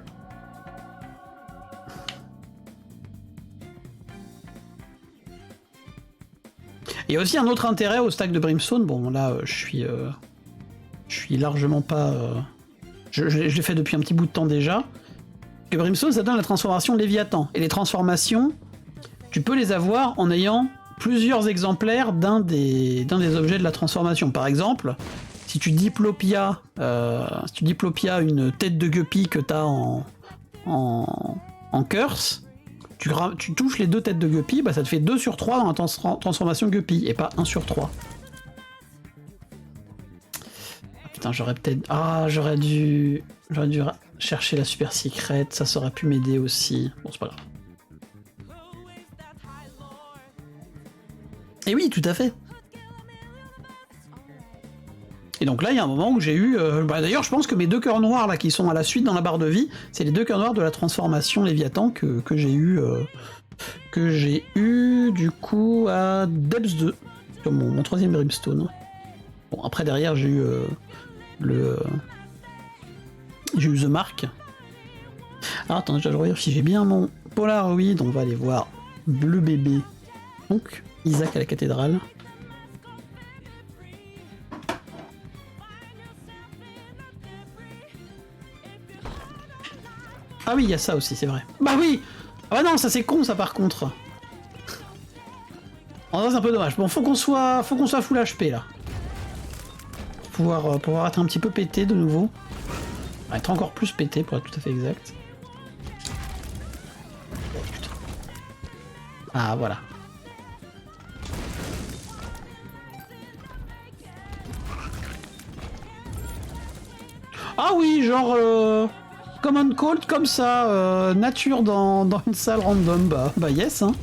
Il y a aussi un autre intérêt au stack de Brimstone. Bon, là, je suis largement pas... je l'ai fait depuis un petit bout de temps déjà. Que Brimstone, ça donne la transformation Léviathan. Et les transformations, tu peux les avoir en ayant plusieurs exemplaires d'un des objets de la transformation. Par exemple, si tu diplopia une tête de guppy que tu as en curse, tu touches les 2 têtes de guppy, bah ça te fait 2 sur 3 dans la transformation guppy, et pas 1 sur 3. Ah, putain, j'aurais peut-être... Ah, j'aurais dû chercher la super secrète, ça aurait pu m'aider aussi. Bon, c'est pas grave. Et oui, tout à fait. Et donc là, il y a un moment où j'ai eu... d'ailleurs, je pense que mes 2 cœurs noirs là qui sont à la suite dans la barre de vie, c'est les 2 cœurs noirs de la transformation Léviathan que j'ai eu du coup à Depths 2, sur mon 3ème Brimstone. Bon, après derrière j'ai eu j'ai eu The Mark. Alors attends, je vais regarder si j'ai bien mon Polaroid. On va aller voir Bleu Bébé. Donc Isaac à la cathédrale. Ah oui, il y a ça aussi, c'est vrai. Bah oui. Ah bah non, ça c'est con ça par contre. Oh, c'est un peu dommage. Bon, faut qu'on soit full HP là. Pour pouvoir être un petit peu pété de nouveau. Être encore plus pété pour être tout à fait exact. Oh, putain. Ah voilà. Ah oui, genre common cold comme ça, nature dans une salle random, bah yes hein.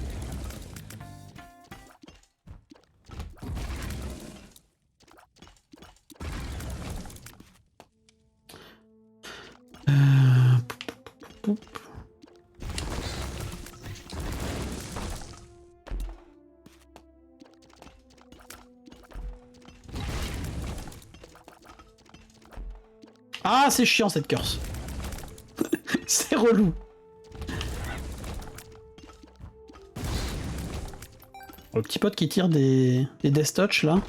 Ah, c'est chiant cette curse. C'est relou. Le petit pote qui tire des Death Touch là.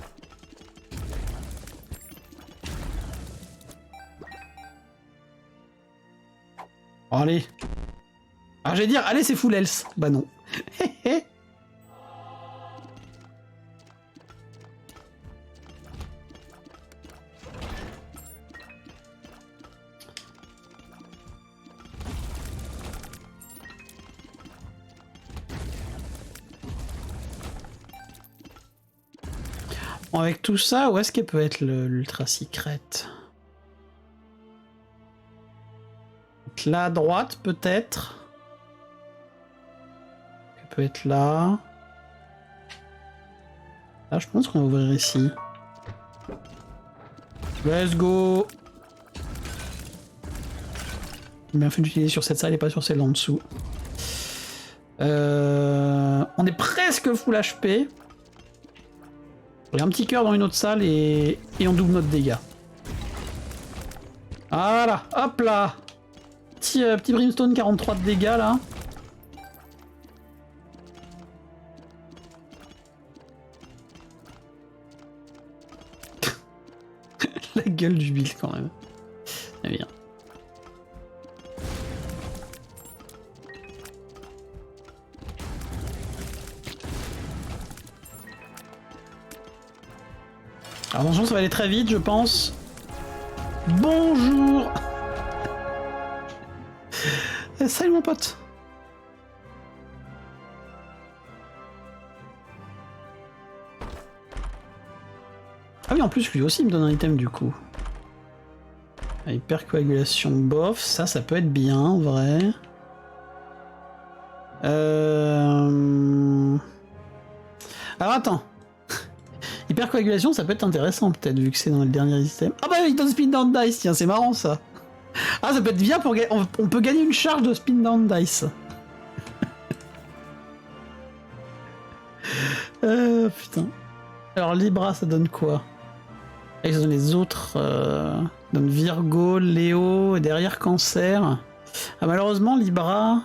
Oh, allez. Ah, j'allais dire, allez, c'est full health. Bah non. Bon, avec tout ça, où est-ce qu'elle peut être l'ultra secrète? Là à droite, peut-être. Elle peut être là. Là, je pense qu'on va ouvrir ici. Let's go! Bien fait d'utiliser sur cette salle et pas sur celle en dessous. On est presque full HP. Il y a un petit cœur dans une autre salle et on double notre dégâts. Voilà, hop là! Petit brimstone 43 de dégâts là. La gueule du build quand même. Très bien. Alors attention, ça va aller très vite, je pense. Bonjour. Salut mon pote. Ah oui, en plus, lui aussi, il me donne un item du coup. Hypercoagulation bof, ça peut être bien, en vrai. Alors attends. Hypercoagulation, ça peut être intéressant peut-être, vu que c'est dans le dernier item. Ah bah il donne spin down dice, tiens, c'est marrant ça. Ah, ça peut être bien pour gagner. On peut gagner une charge de spin down dice. Putain. Alors Libra, ça donne quoi? Et ça donne les autres. Ça donne Virgo, Léo, et derrière Cancer. Ah, malheureusement, Libra.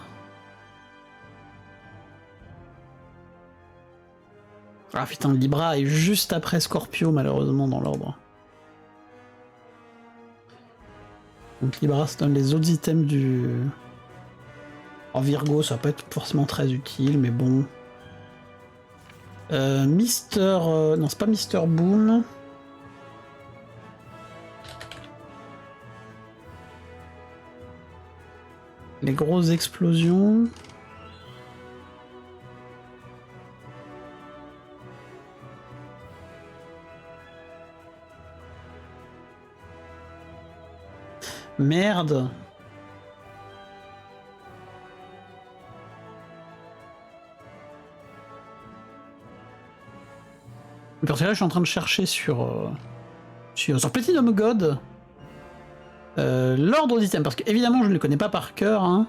Ah putain, Libra est juste après Scorpio, malheureusement, dans l'ordre. Donc Libra, ça donne les autres items du... En Virgo, ça va pas être forcément très utile, mais bon. Mister... Non, c'est pas Mister Boom. Les grosses explosions. Merde. Parce que là, je suis en train de chercher sur Platinum God l'ordre d'items, parce que évidemment, je ne le connais pas par cœur. Hein.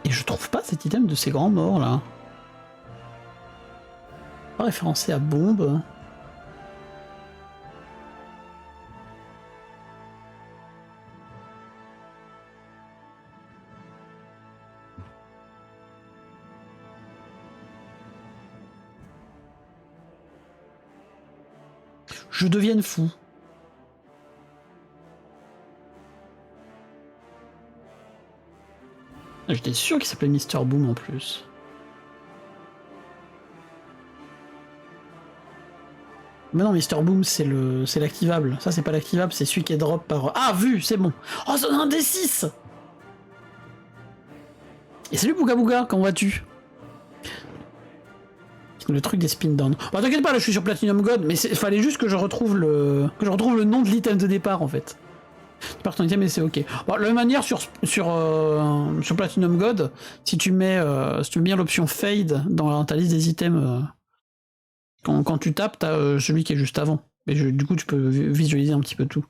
Et je trouve pas cet item de ces grands morts là. Pas référencé à bombe. Je devienne fou. J'étais sûr qu'il s'appelait Mister Boom en plus. Mais non, Mister Boom, c'est l'activable. Ça, c'est pas l'activable, c'est celui qui est drop par... Ah, vu, c'est bon. Oh, ça donne un D6. Et salut Bouga Bouga, comment vas-tu? Le truc des spin down. Bon, t'inquiète pas, là je suis sur Platinum God, mais il fallait juste que je retrouve le nom de l'item de départ en fait. Tu perds ton item et c'est ok. Bon, de la même manière sur Platinum God, si tu mets bien l'option Fade dans ta liste des items, quand tu tapes, t'as celui qui est juste avant. Et du coup tu peux visualiser un petit peu tout.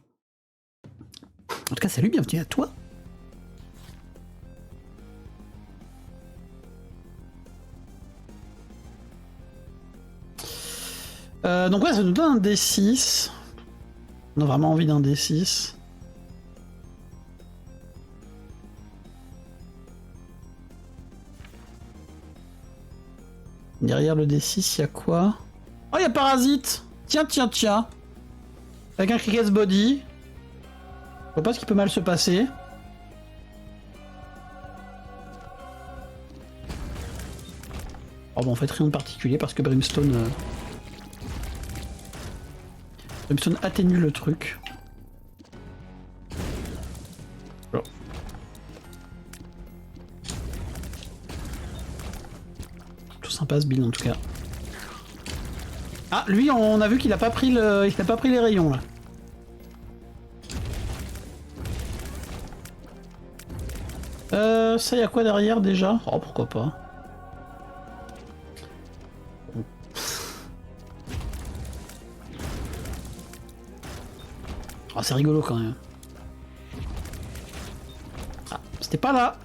En tout cas, salut, bienvenue à toi. Donc ouais, ça nous donne un D6. On a vraiment envie d'un D6. Derrière le D6, il y a quoi? Oh, il y a Parasite. Tiens. Avec un Cricket's Body. Je vois pas ce qui peut mal se passer. Oh bon, en fait, rien de particulier parce que Brimstone atténue le truc. Oh. Tout sympa ce build en tout cas. Ah, lui, on a vu qu'il a pas pris les rayons là. Ça y a quoi derrière déjà? Oh, pourquoi pas. Oh, c'est rigolo quand même. Ah, c'était pas là.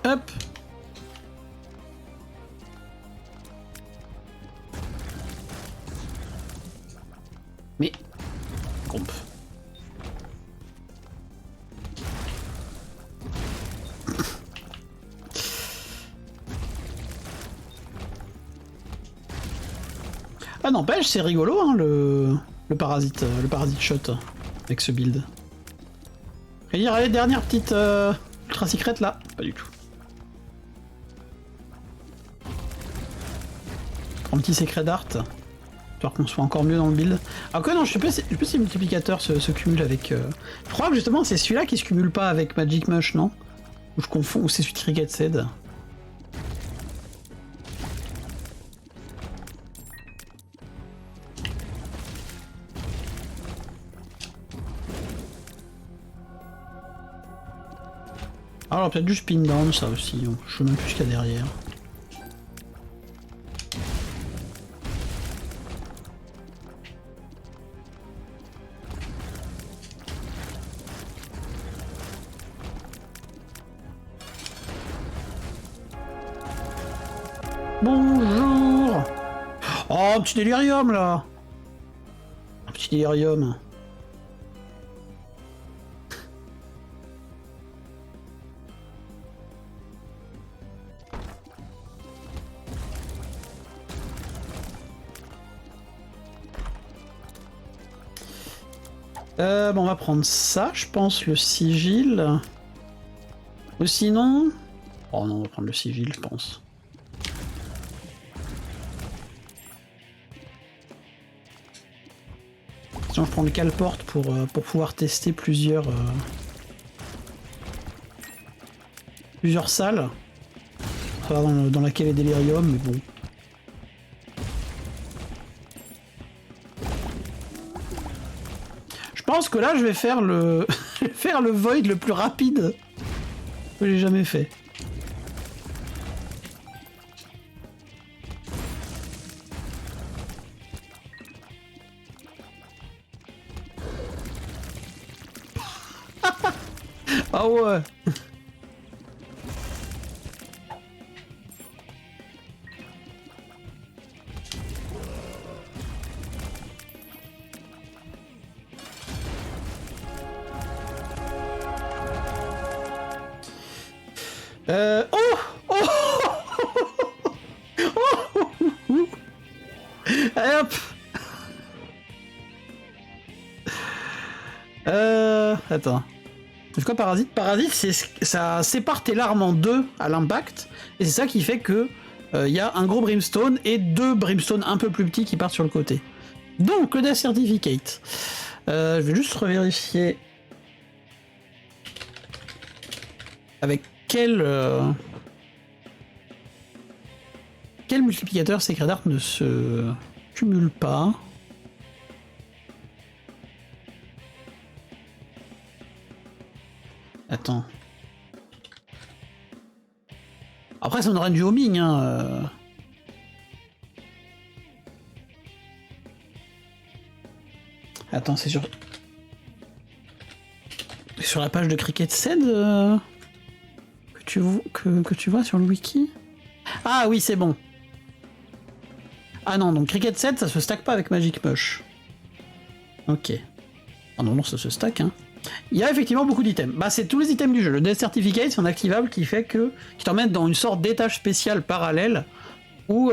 Hop. Mais... Comp. Ah n'empêche, c'est rigolo hein, le parasite shot avec ce build. Et dire, allez, dernière petite ultra secrète là. Pas du tout. Un petit secret d'art. Histoire qu'on soit encore mieux dans le build. Alors que non, je sais pas si le multiplicateur se cumule avec... Je crois que justement c'est celui-là qui se cumule pas avec Magic Mush, non? Ou je confonds, ou c'est celui de Cricket's Head. Alors peut-être du spin down ça aussi, je sais même plus ce qu'il y a derrière. Bonjour. Oh, un petit délirium là. Un petit délirium. Bon, on va prendre ça, je pense, le sigil. Ou sinon... Oh non, on va prendre le sigil, je pense. Sinon, je prends le calporte pour pouvoir tester plusieurs salles. Dans laquelle est Delirium, mais bon. Je pense que là, je vais faire le void le plus rapide que j'ai jamais fait. Ah ouais. Allez hop. Attends. C'est quoi Parasite? Parasite, ça sépare tes larmes en deux à l'impact, et c'est ça qui fait que il y a un gros brimstone et 2 brimstones un peu plus petits qui partent sur le côté. Donc le Death Certificate. Je vais juste revérifier avec quel multiplicateur Sacred Heart ne se cumule pas. Attends. Après, ça donnerait du homing, hein. Attends, c'est sur la page de Cricket Set que tu vois sur le wiki. Ah oui, c'est bon. Ah non, donc Cricket Set, ça se stack pas avec Magic Mush. Ok. Ah non, ça se stack, hein. Il y a effectivement beaucoup d'items. Bah, c'est tous les items du jeu. Le Death Certificate, c'est un activable qui fait qui t'emmène dans une sorte d'étage spécial parallèle où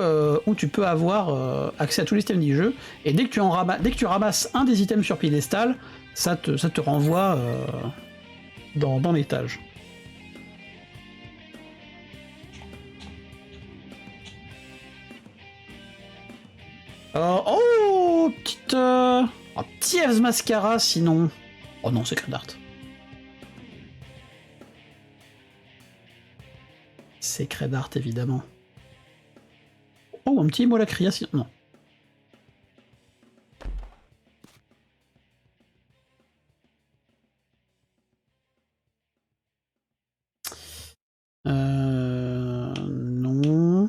tu peux avoir accès à tous les items du jeu. Et dès que tu ramasses un des items sur piédestal, ça te renvoie dans l'étage. Oh, petite... un petit Evs Mascara, sinon... Oh non, Sacred Heart. Sacred Heart, évidemment. Oh, un petit Molacria, sinon... Non. Non...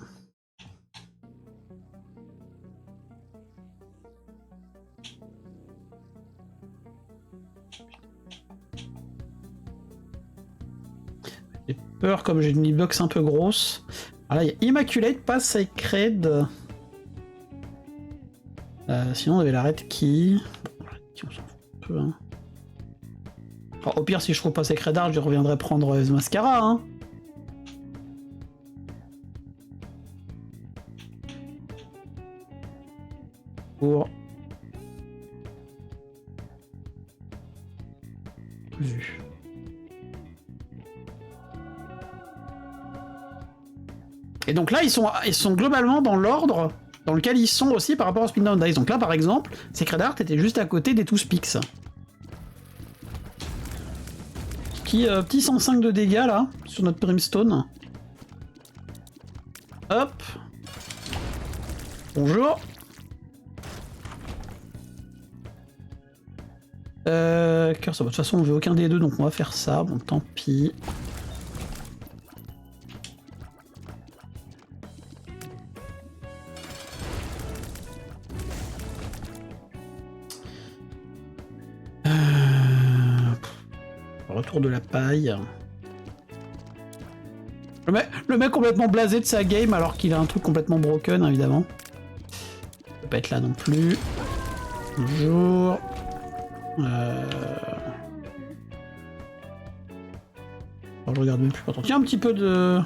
J'ai peur, comme j'ai une hitbox un peu grosse. Voilà, il y a Immaculate, pas Sacred. Sinon, on avait la Red Key. Bon, Red Key, on s'en fout un peu, hein. Alors, au pire, si je trouve pas Sacred Heart, je reviendrai prendre Evs Mascara, hein. Pour... Vu. Et donc là, ils sont globalement dans l'ordre dans lequel ils sont aussi par rapport au Spin Down Dice. Donc là, par exemple, Sacred Heart était juste à côté des Toothpicks. Petit 105 de dégâts, là, sur notre Brimstone. Hop. Bonjour. Curse, de toute façon, on veut aucun des deux, donc on va faire ça. Bon, tant pis. Retour de la paille. Le mec complètement blasé de sa game alors qu'il a un truc complètement broken, évidemment. Il peut pas être là non plus. Bonjour. Alors, je regarde même plus. Tiens, un petit peu de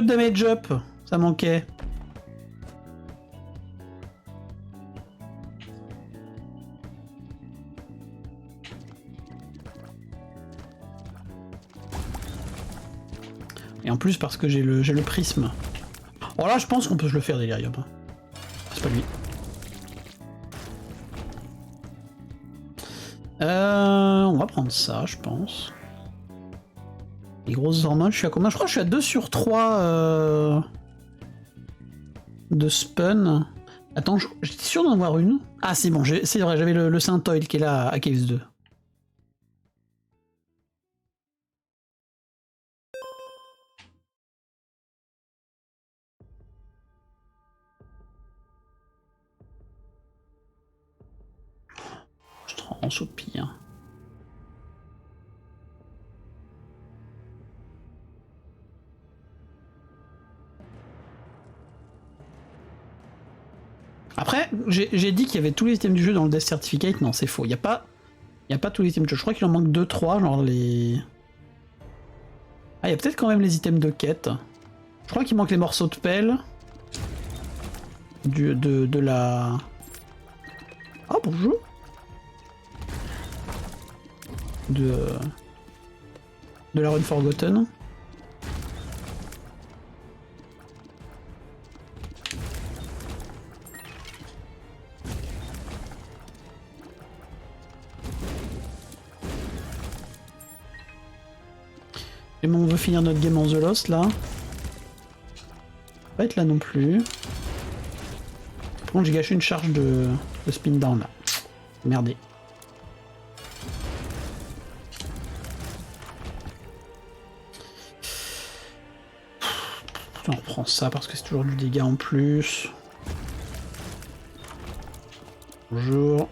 damage up, ça manquait. Et en plus parce que j'ai le prisme. Oh là, je pense qu'on peut se le faire, Delirium. C'est pas lui. On va prendre ça, je pense. Les grosses hormones, je suis à combien? Je crois que je suis à 2 sur 3 de spun. Attends, j'étais sûr d'en avoir une. Ah, c'est bon, c'est vrai, j'avais le Saint-Oil qui est là à Caves 2. Je soupire. Après, j'ai dit qu'il y avait tous les items du jeu dans le Death Certificate. Non, c'est faux. Il n'y a pas tous les items du jeu. Je crois qu'il en manque 2-3, genre les... Ah, il y a peut-être quand même les items de quête. Je crois qu'il manque les morceaux de pelle. De la... Ah, bonjour. De la Rune Forgotten. Et bon, on veut finir notre game en The Lost là. Pas être là non plus. Par contre, j'ai gâché une charge de spin down là. Merdé. On prend ça parce que c'est toujours du dégât en plus. Bonjour.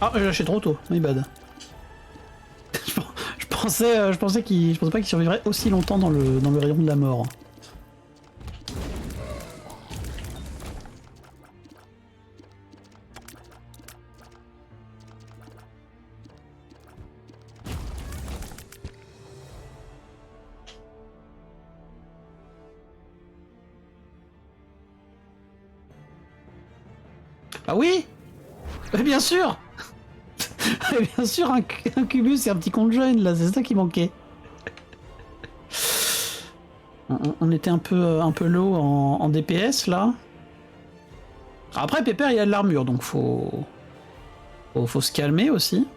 Ah, j'ai lâché trop tôt, my bad. je pensais pas qu'il survivrait aussi longtemps dans le rayon de la mort. Ah oui, bien sûr. Bien sûr, un cubus et un petit conjoint là, c'est ça qui manquait. On était un peu low en DPS là. Après Pepper il a de l'armure donc faut se calmer aussi.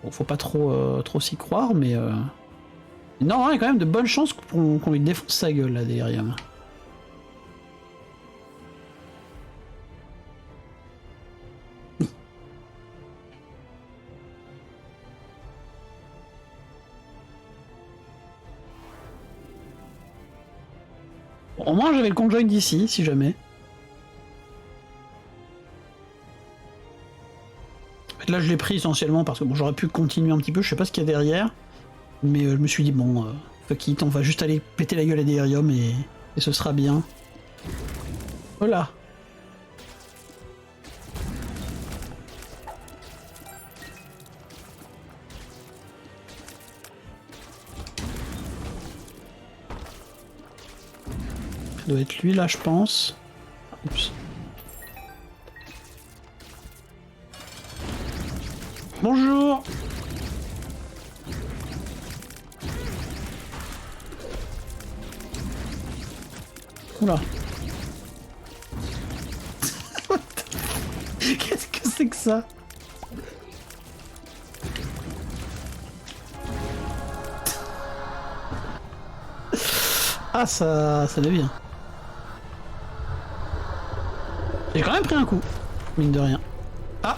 Bon, faut pas trop s'y croire mais non, il y a quand même de bonnes chances qu'on lui défonce sa gueule là derrière. Au moins j'avais le conjoint d'ici, si jamais. Là je l'ai pris essentiellement parce que bon, j'aurais pu continuer un petit peu, je sais pas ce qu'il y a derrière. Mais je me suis dit bon, fuck it, on va juste aller péter la gueule à Delirium et ce sera bien. Voilà. Ça doit être lui là je pense. Oups. Bonjour. Oula. Qu'est-ce que c'est que ça? Ah ça devient. J'ai quand même pris un coup, mine de rien. Ah.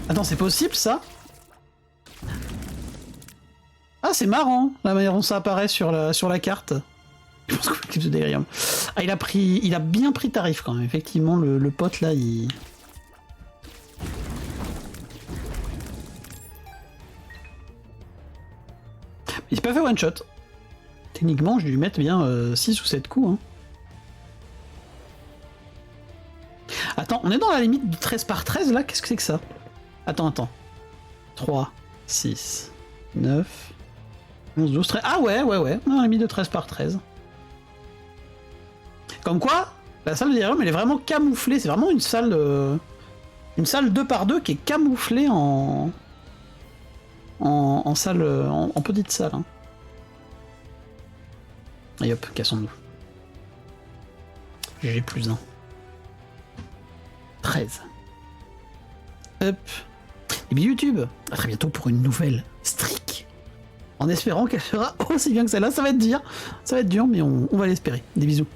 Attends, c'est possible ça? Ah, c'est marrant la manière dont ça apparaît sur la carte. Je pense que l'éclipse de Delirium. Ah, il a bien pris tarif quand même. Effectivement, le pote là, il. Il s'est pas fait one shot. Techniquement, je vais lui mettre bien 6 ou 7 coups. Hein. Attends, on est dans la limite du 13 par 13 là? Qu'est-ce que c'est que ça? Attends. 3, 6, 9, 11, 12, 13. Ah ouais, on est dans la limite de 13 par 13. Comme quoi, la salle de Delirium, elle est vraiment camouflée. C'est vraiment une salle 2 par 2 qui est camouflée en salle, en petite salle. Hein. Et hop, cassons-nous. J'ai plus 1. 13. Hop. Et bien YouTube, à très bientôt pour une nouvelle streak. En espérant qu'elle sera aussi bien que celle-là. Ça va être dur, mais on va l'espérer. Des bisous.